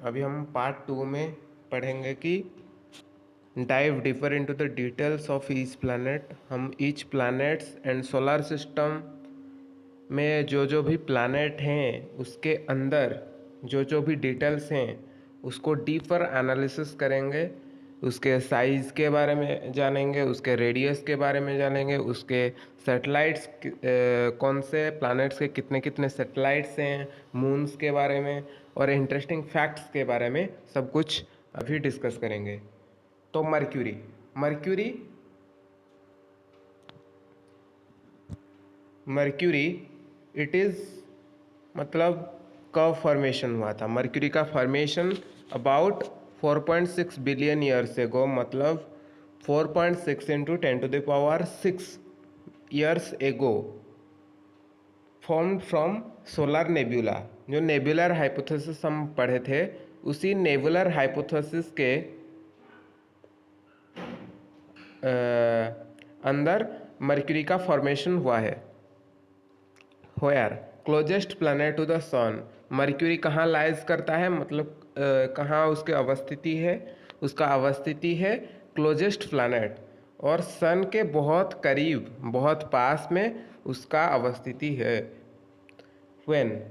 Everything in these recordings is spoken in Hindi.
अभी हम पार्ट 2 में पढ़ेंगे कि dive deeper into the details of each planet. हम each planets and solar system में जो जो भी प्लैनेट हैं उसके अंदर जो जो भी डिटेल्स हैं उसको डीपर एनालिसिस करेंगे। उसके साइज़ के बारे में जानेंगे, उसके रेडियस के बारे में जानेंगे, उसके सैटेलाइट्स कौन से प्लैनेट्स के कितने कितने सैटेलाइट्स हैं, मून्स के बारे में और इंटरेस्टिंग फैक्ट्स के बारे में सब कुछ अभी डिस्कस करेंगे। तो मर्क्यूरी मर्क्यूरी इट इज़ मतलब कब फॉर्मेशन हुआ था। मर्क्यूरी का फॉर्मेशन अबाउट 4.6 बिलियन ईयर्स एगो, मतलब 4.6 into 10⁶ years ago form from solar nebula. जो नेबुलर हाइपोथेसिस हम पढ़े थे उसी नेबुलर हाइपोथेसिस के अंदर मर्क्यूरी का फॉर्मेशन हुआ है। Where closest planet to the sun, Mercury कहाँ लाइज करता है, मतलब कहाँ उसकी अवस्थिति है। उसका अवस्थिति है क्लोजेस्ट प्लैनेट और सन के बहुत करीब, बहुत पास में उसका अवस्थिति है। व्हेन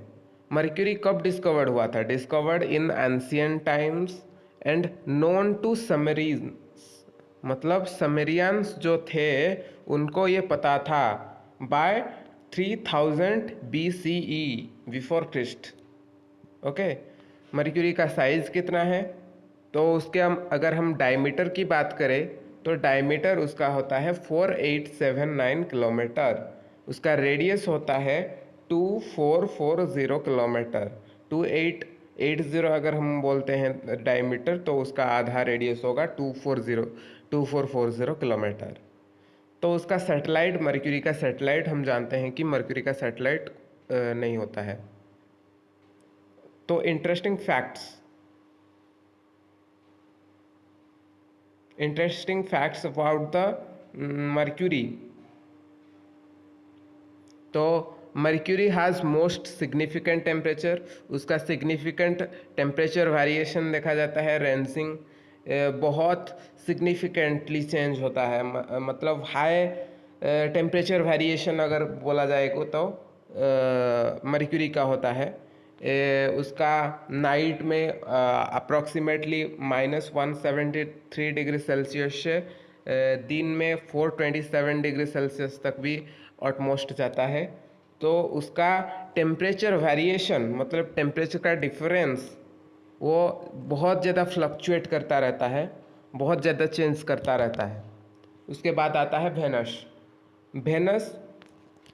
मर्क्यूरी कब डिस्कवर्ड हुआ था? Discovered in ancient times and known to Sumerians, मतलब समेरियंस जो थे उनको ये पता था by 3000 BCE, before Christ. Okay, Mercury का साइज़ कितना है? तो उसके अगर हम डायमीटर की बात करें तो डायमीटर उसका होता है 4879 किलोमीटर। उसका रेडियस होता है 2440 किलोमीटर। 2880 अगर हम बोलते हैं डायमीटर तो उसका आधा रेडियस होगा 2440 किलोमीटर। तो उसका सैटेलाइट, मर्क्यूरी का सैटेलाइट, हम जानते हैं कि मर्क्यूरी का सैटेलाइट नहीं होता है। तो interesting facts about the Mercury. तो Mercury has most significant temperature. उसका सिग्निफिकेंट टेम्परेचर वेरिएशन देखा जाता है, रेंजिंग बहुत सिग्निफिकेंटली चेंज होता है। मतलब हाई टेम्परेचर वेरिएशन अगर बोला जाएगा तो मर्क्यूरी का होता है। उसका नाइट में अप्रॉक्सीमेटली -173 डिग्री सेल्सियस से दिन में 427 डिग्री सेल्सियस तक भी ऑटमोस्ट जाता है। तो उसका टेम्परेचर वेरिएशन, मतलब टेम्परेचर का डिफरेंस, वो बहुत ज़्यादा फ्लक्चुएट करता रहता है, बहुत ज़्यादा चेंज करता रहता है। उसके बाद आता है Venus.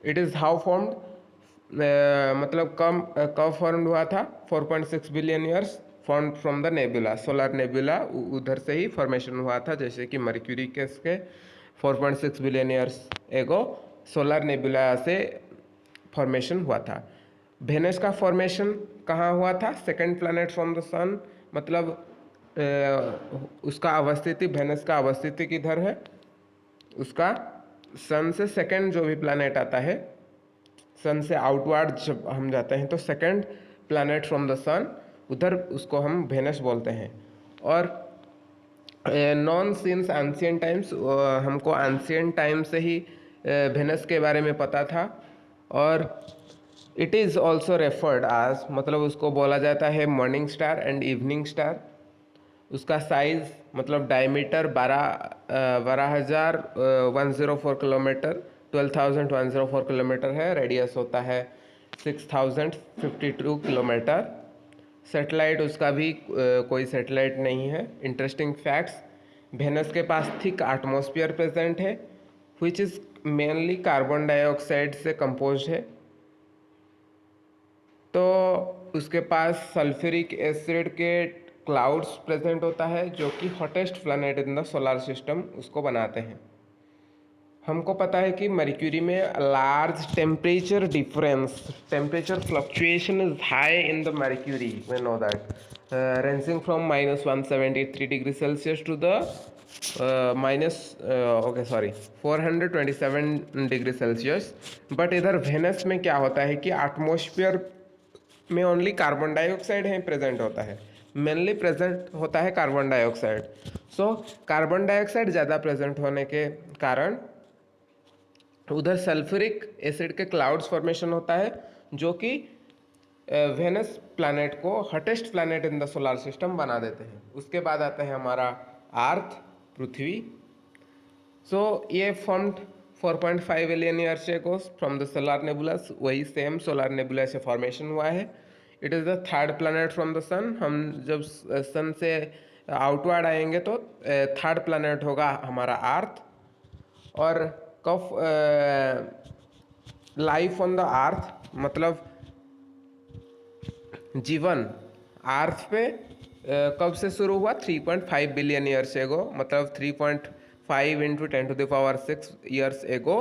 It is how formed, मतलब कब फॉर्म हुआ था? 4.6 billion years form from the nebula, solar nebula, उधर से ही फॉर्मेशन हुआ था। जैसे कि मर्क्यूरी के 4.6 billion years ago solar nebula से फॉर्मेशन हुआ था। वेनस का फॉर्मेशन कहाँ हुआ था? सेकंड प्लैनेट फ्रॉम द सन, मतलब उसका अवस्थिति, वेनस का अवस्थिति किधर है? उसका सन से सेकंड जो भी प्लैनेट आता है, सन से आउटवर्ड जब हम जाते हैं तो सेकंड प्लैनेट फ्रॉम द सन, उधर उसको हम वेनस बोलते हैं। और नॉन सिंस एंशियंट टाइम्स, हमको एंशियंट टाइम से ही वेनस के बारे में पता था। और इट इज़ ऑल्सो रेफर्ड आज, मतलब उसको बोला जाता है morning star and evening star. उसका साइज़, मतलब डायमीटर 12,104 किलोमीटर, 12,104 किलोमीटर है। रेडियस होता है 6,052 किलोमीटर। सैटेलाइट उसका भी कोई सैटेलाइट नहीं है। इंटरेस्टिंग फैक्ट्स, वेनस के पास थिक एटमॉस्फेयर प्रेजेंट है which is mainly carbon dioxide से कंपोज है। तो उसके पास सल्फ्यूरिक एसिड के क्लाउड्स प्रेजेंट होता है जो कि hottest planet in the solar system उसको बनाते हैं। हमको पता है कि मर्क्यूरी में large temperature difference, temperature fluctuation is high in the Mercury, we know that, ranging from -173 degree Celsius to the sorry 427 degree Celsius. But इधर वेनस में क्या होता है कि एटमॉस्फेयर में ओनली कार्बन डाइऑक्साइड है प्रेजेंट होता है, मेनली प्रेजेंट होता है carbon dioxide. So carbon dioxide ज़्यादा प्रेजेंट होने के कारण उधर सल्फ्यूरिक एसिड के क्लाउड्स फॉर्मेशन होता है, जो कि वेनस प्लैनेट को hottest planet in the solar system बना देते हैं। उसके बाद आता है हमारा अर्थ, पृथ्वी। सो ये formed 4.5 billion years ago from the solar nebulas, वही सेम सोलर नेबुला से फॉर्मेशन हुआ है। It is the third planet from the sun. हम जब सन से आउटवर्ड आएंगे तो थर्ड प्लैनेट होगा हमारा अर्थ। और कफ लाइफ ऑन द अर्थ मतलब जीवन अर्थ पे कब से शुरू हुआ? 3.5 बिलियन ईयर्स एगो, मतलब 3.5 इंटू 10⁶ ईयर्स एगो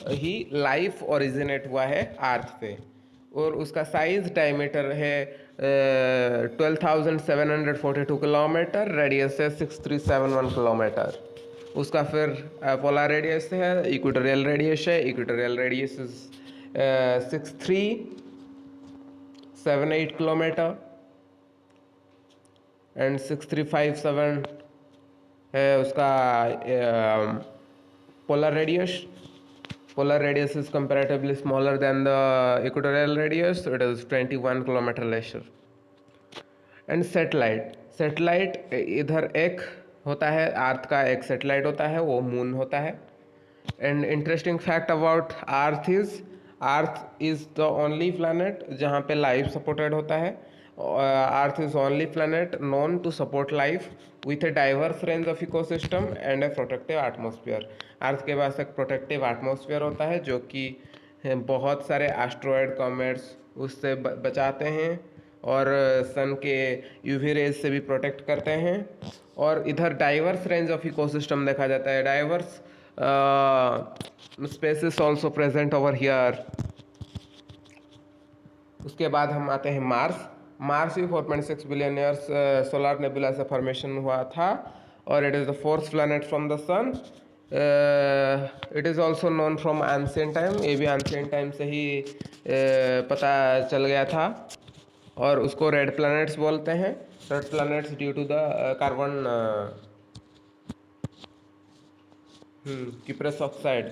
ही लाइफ ओरिजिनेट हुआ है अर्थ पे। और उसका साइज डायमीटर है 12,742 किलोमीटर, रेडियस है 6371 किलोमीटर। उसका फिर पोलर रेडियस है, इक्वेटोरियल रेडियस है, equatorial radius is 6378 kilometre and 6357 है उसका polar radius. Polar radius is comparatively smaller than the equatorial radius, so it is 21 kilometre lesser. And satellite इधर एक होता है, अर्थ का एक सैटेलाइट होता है, वो मून होता है। And interesting fact about Earth is the only planet जहाँ पे लाइफ सपोर्टेड होता है। Earth is only planet known to support life with a diverse range of ecosystem and a protective atmosphere. Earth के पास एक प्रोटेक्टिव एटमॉस्फेयर होता है जो कि बहुत सारे एस्ट्रॉयड कॉमेट्स उससे बचाते हैं और सन के यूवी रेज से भी प्रोटेक्ट करते हैं। और इधर डाइवर्स रेंज ऑफ इकोसिस्टम देखा जाता है, diverse species also present over here. उसके बाद हम आते हैं मार्स भी 4.6 बिलियन ईयर्स सोलर नेबुला से फॉर्मेशन हुआ था और it is the fourth planet from the sun. It is also known from ancient time, ये भी एंशिएंट टाइम से ही पता चल गया था। और उसको रेड प्लैनेट्स बोलते हैं, red planets due to the carbon cuprous oxide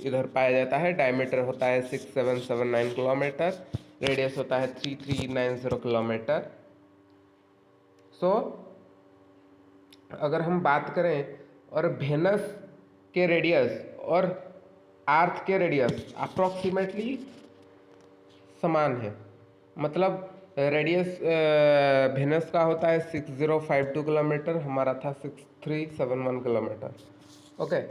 इधर पाया जाता है। डायमीटर होता है 6779 किलोमीटर, रेडियस होता है 3390 किलोमीटर। सो अगर हम बात करें और वेनस के रेडियस और अर्थ के रेडियस अप्रॉक्सीमेटली समान है, मतलब रेडियस वेनस का होता है 6052 किलोमीटर, हमारा था 6371 किलोमीटर। ओके,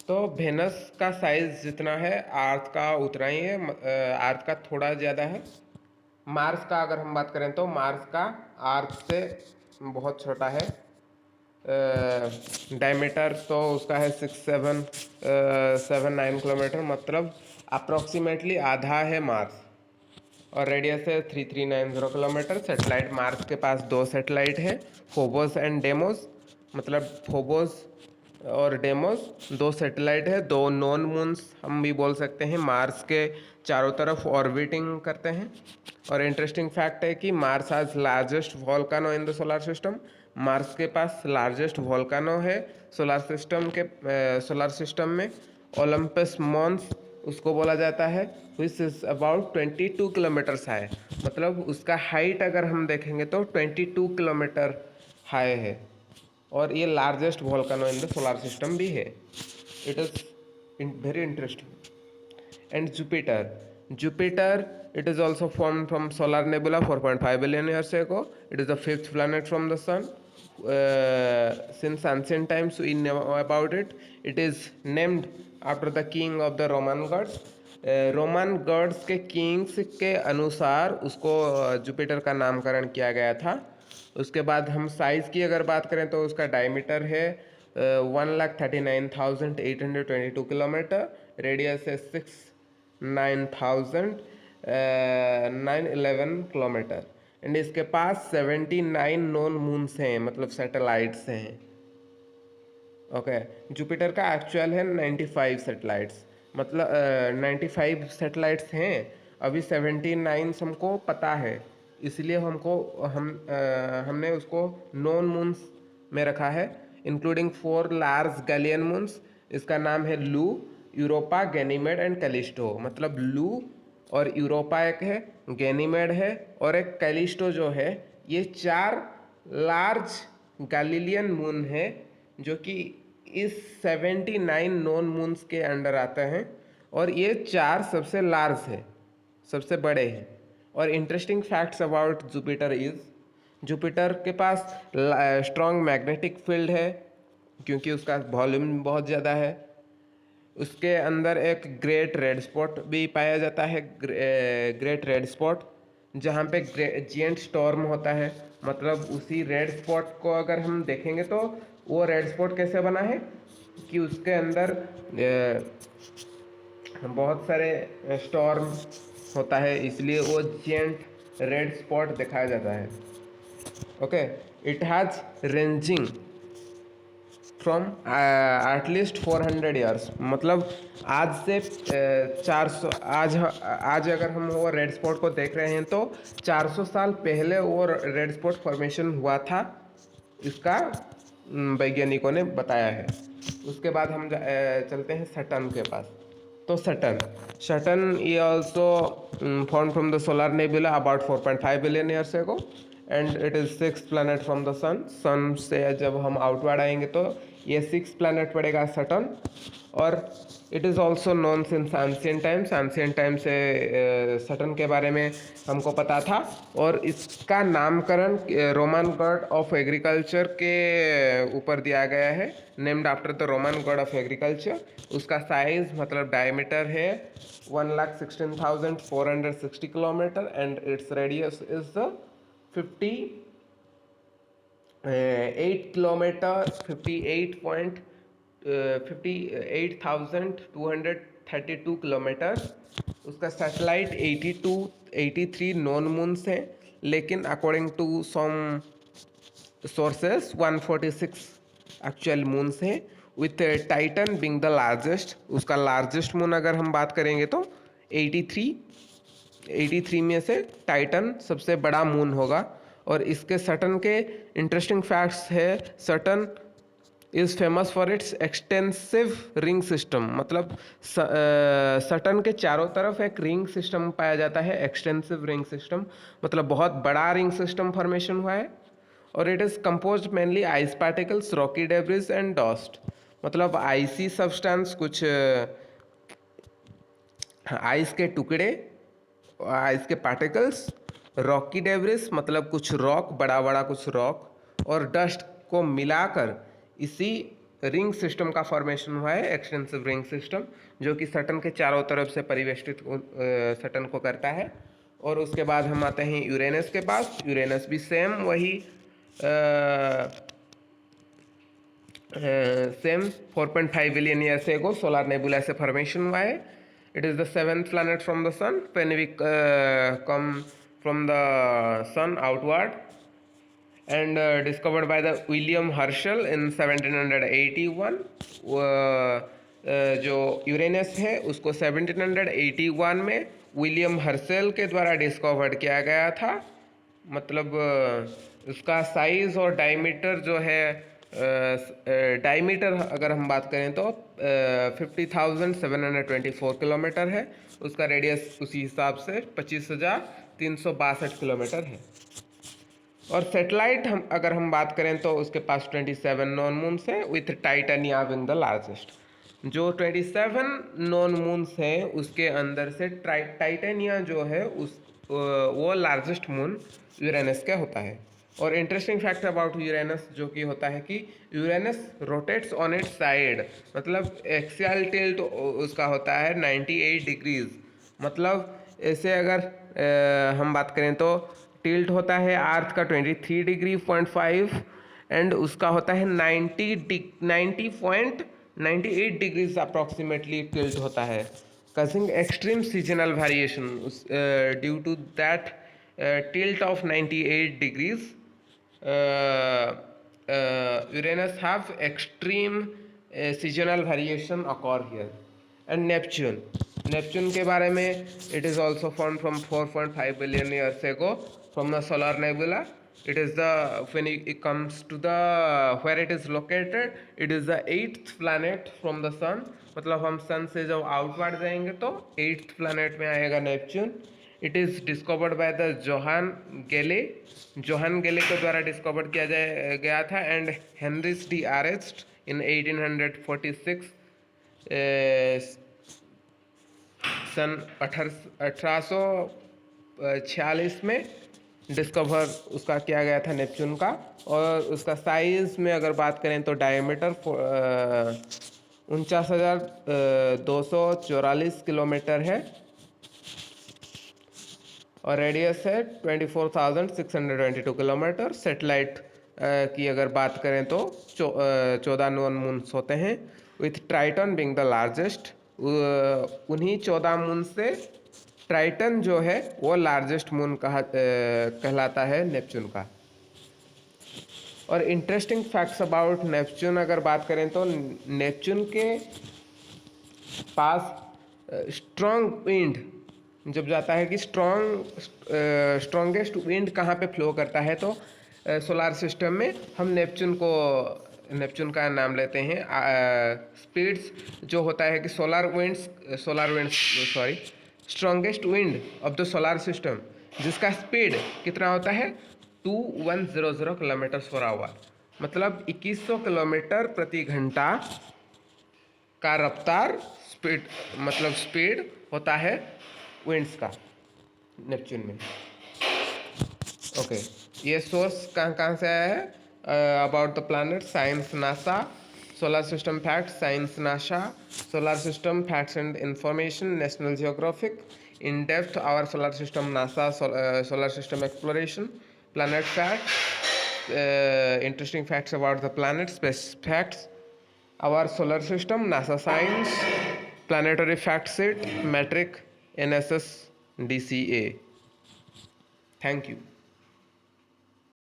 तो वेनस का साइज जितना है अर्थ का उतना ही है, अर्थ का थोड़ा ज़्यादा है। मार्स का अगर हम बात करें तो मार्स का अर्थ से बहुत छोटा है, डायमीटर तो उसका है 6779 किलोमीटर, मतलब अप्रॉक्सीमेटली आधा है मार्स। और रेडियस है 3390 किलोमीटर। सेटेलाइट मार्स के पास दो सेटेलाइट है, फोबोस एंड डेमोस, मतलब फोबोस और डेमोस दो सेटेलाइट है। दो नॉन मून्स हम भी बोल सकते हैं, मार्स के चारों तरफ ऑर्बिटिंग करते हैं। और इंटरेस्टिंग फैक्ट है कि Mars has largest volcano in the solar system. Mars के पास लार्जेस्ट वॉल्केनो है सोलर सिस्टम में। ओलंपस मॉन्स उसको बोला जाता है, which is about 22 kilometres high, मतलब उसका हाइट अगर हम देखेंगे तो 22 किलोमीटर हाई है। और ये largest volcano in the solar system भी है। It is very interesting. And Jupiter it is also formed from solar nebula 4.5 billion years ago. It is the fifth planet from the sun. Since ancient times we know about it. It is named after the king of the Roman gods. Roman gods के किंग्स के अनुसार उसको जुपिटर का नामकरण किया गया था। उसके बाद हम साइज़ की अगर बात करें तो उसका डायमीटर है 1,39,822 किलोमीटर, रेडियस है 911 किलोमीटर। एंड इसके पास 79 नॉन मून्स हैं, मतलब सैटेलाइट्स हैं। ओके, जुपिटर का एक्चुअल है 95 सैटेलाइट्स, मतलब 95 सैटेलाइट्स हैं अभी 79 हमको पता है, इसलिए हमने उसको नॉन मून्स में रखा है, इंक्लूडिंग 4 लार्ज गैलियन मून्स। इसका नाम है लू, यूरोपा, गैनीमेड एंड कैलिस्टो। मतलब लू और यूरोपा एक है, गैनीमेड है और एक कैलिस्टो जो है, ये 4 लार्ज गैलीलियन मून है जो कि इस 79 नॉन मून्स के अंडर आते हैं, और ये 4 सबसे लार्ज है, सबसे बड़े हैं। और interesting facts about Jupiter is, Jupiter के पास स्ट्रॉन्ग मैग्नेटिक फील्ड है क्योंकि उसका वॉल्यूम बहुत ज़्यादा है। उसके अंदर एक ग्रेट रेड स्पॉट भी पाया जाता है, ग्रेट रेड स्पॉट, जहाँ पे जिएंट स्टॉर्म होता है। मतलब उसी रेड स्पॉट को अगर हम देखेंगे तो वो रेड स्पॉट कैसे बना है कि उसके अंदर बहुत सारे स्टॉर्म होता है, इसलिए वो जिएंट रेड स्पॉट दिखाया जाता है। Okay, it has ranging from at least 400 years. मतलब आज से 400, आज अगर हम वो रेड स्पॉट को देख रहे हैं तो 400 साल पहले वो रेड स्पॉट फॉर्मेशन हुआ था, इसका वैज्ञानिकों ने बताया है। उसके बाद हम चलते हैं सटर्न के पास। तो सटर्न ये also form from the solar nebula about 4.5 billion years ago, and it is 6th planet from the sun. Sun से जब हम आउटवर्ड आएंगे तो ये 6th प्लैनेट पड़ेगा सटर्न। और it is also known since ancient times, ancient time से सटर्न के बारे में हमको पता था। और इसका नामकरण रोमन गॉड ऑफ एग्रीकल्चर के ऊपर दिया गया है, named after the Roman god of agriculture. उसका साइज मतलब डायमीटर है 1,16,460 kilometre, and it's radius is the 58 kilometre, 58,232 kilometre. उसका सैटेलाइट 83 नॉन मून्स हैं, लेकिन according to some sources 146 actual moons हैं, with Titan being the largest. उसका लार्जेस्ट मून अगर हम बात करेंगे तो 83 में से टाइटन सबसे बड़ा मून होगा। और इसके सटर्न के इंटरेस्टिंग फैक्ट्स है, Saturn is famous for its extensive ring system. मतलब सटर्न के चारों तरफ एक रिंग सिस्टम पाया जाता है, एक्सटेंसिव रिंग सिस्टम, मतलब बहुत बड़ा रिंग सिस्टम फॉर्मेशन हुआ है। और it is compose mainly ice particles, Rocky debris and dust. मतलब आइसी सब्सटेंस, कुछ आइस के टुकड़े, आइस के पार्टिकल्स, रॉकी डेब्रिस मतलब कुछ रॉक, बड़ा बड़ा कुछ रॉक, और डस्ट को मिलाकर इसी रिंग सिस्टम का फॉर्मेशन हुआ है, एक्सटेंसिव रिंग सिस्टम, जो कि सटर्न के चारों तरफ से परिवेष्टित सटर्न को करता है। और उसके बाद हम आते हैं यूरेनस के पास। यूरेनस भी सेम वही same 4.5 billion years ago solar nebula से फॉर्मेशन हुआ है। It is the 7th planet from the sun when we come from the sun outward, and discovered by the William Herschel in 1781। जो यूरेनस है उसको 1781 में विलियम हर्शेल के द्वारा डिस्कवर किया गया था। मतलब उसका साइज और डायमीटर जो है, डायमीटर अगर हम बात करें तो 50,724 किलोमीटर है। उसका रेडियस उसी हिसाब से 25,362 किलोमीटर है। और सैटेलाइट अगर हम बात करें तो उसके पास 27 नॉन मून्स हैं, with titania Bing the largest. जो 27 नॉन मून्स हैं उसके अंदर से टाइटेनिया जो है वो लार्जेस्ट मून यूरेनस का होता है। और इंटरेस्टिंग फैक्ट अबाउट यूरेनस जो कि होता है कि Uranus rotates on it's side, मतलब एक्सियल टिल्ट उसका होता है 98 डिग्रीज। मतलब ऐसे अगर हम बात करें तो टिल्ट होता है अर्थ का 23 डिग्री 0.5, एंड उसका होता है 90.98 डिग्रीज अप्रॉक्सीमेटली टिल्ट होता है, causing extreme seasonal variation due to that tilt of 98 degrees. Uranus have extreme seasonal variation occur here. And Neptune Neptune के बारे में, it is also found from 4.5 billion years ago from the solar nebula. It is the when it comes to the where it is located, it is the 8th planet from the sun. मतलब हम सन से जब आउटवर्ड जाएंगे तो 8th planet में आएगा Neptune. It is discovered by the Johann Galle के द्वारा डिस्कवर किया गया था and Heinrich d'Arrest in 1846. सन 1846 में डिस्कवर उसका किया गया था नेपच्यून का. और उसका साइज में अगर बात करें तो डायमीटर 49,244 किलोमीटर है और रेडियस है 24,622 किलोमीटर. सेटेलाइट की अगर बात करें तो 14 नॉन मून्स होते हैं, with Triton being the largest. उन्हीं 14 मून से ट्राइटन जो है वो लार्जेस्ट मून कहलाता है नेपच्यून का. और इंटरेस्टिंग फैक्ट्स अबाउट नेपच्यून अगर बात करें तो नेपच्यून के पास स्ट्रॉन्ग विंड जब जाता है कि स्ट्रॉन्गेस्ट विंड कहाँ पे फ्लो करता है तो सोलार सिस्टम में हम नेपच्यून का नाम लेते हैं. स्पीड्स जो होता है कि strongest wind of the solar system जिसका स्पीड कितना होता है 2100 किलोमीटर्स पर आवर. मतलब 2100 किलोमीटर प्रति घंटा का रफ्तार स्पीड होता है विंड्स का नेपच्यून में. ओके, ये सोर्स कहाँ से आया है? About the planet science NASA, solar system facts science NASA, solar system facts and information National Geographic, in depth our solar system NASA, solar system exploration, planet facts, interesting facts about the planet, space facts, our solar system, NASA science, planetary fact sheet, metric, NSS, DCA. Thank you.